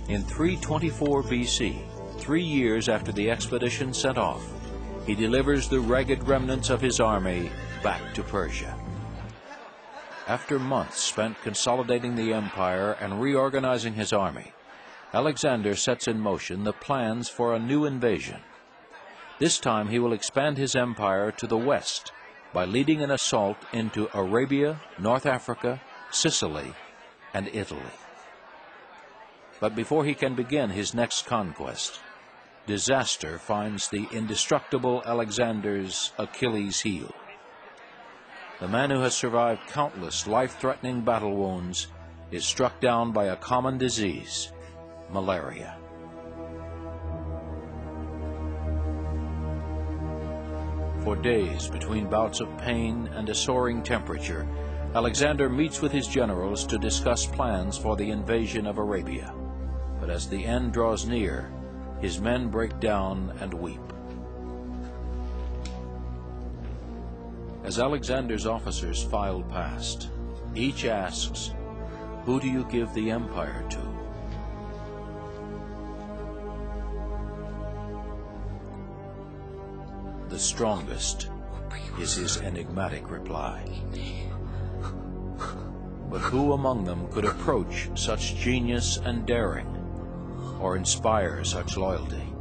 In 324 BC, 3 years after the expedition set off, he delivers the ragged remnants of his army back to Persia. After months spent consolidating the empire and reorganizing his army, Alexander sets in motion the plans for a new invasion. This time he will expand his empire to the west by leading an assault into Arabia, North Africa, Sicily, and Italy. But before he can begin his next conquest, disaster finds the indestructible Alexander's Achilles heel. The man who has survived countless life-threatening battle wounds is struck down by a common disease, malaria. For days, between bouts of pain and a soaring temperature, Alexander meets with his generals to discuss plans for the invasion of Arabia. But as the end draws near, his men break down and weep. As Alexander's officers file past, each asks, "Who do you give the empire to?" "The strongest," is his enigmatic reply. But who among them could approach such genius and daring, or inspire such loyalty?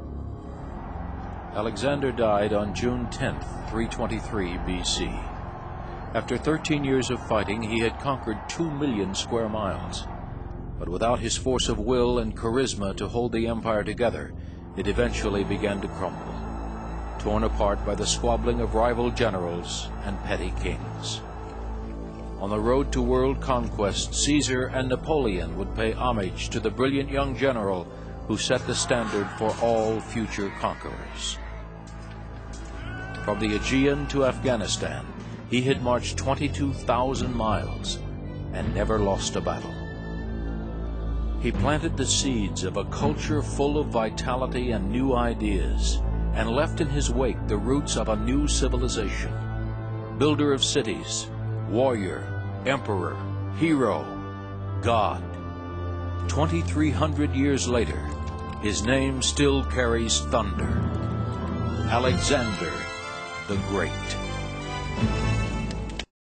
Alexander died on June 10, 323 BC. After 13 years of fighting, he had conquered 2 million square miles. But without his force of will and charisma to hold the empire together, it eventually began to crumble, torn apart by the squabbling of rival generals and petty kings. On the road to world conquest, Caesar and Napoleon would pay homage to the brilliant young general who set the standard for all future conquerors. From the Aegean to Afghanistan, he had marched 22,000 miles and never lost a battle. He planted the seeds of a culture full of vitality and new ideas, and left in his wake the roots of a new civilization. Builder of cities, warrior, emperor, hero, God. 2,300 years later, his name still carries thunder. Alexander the Great.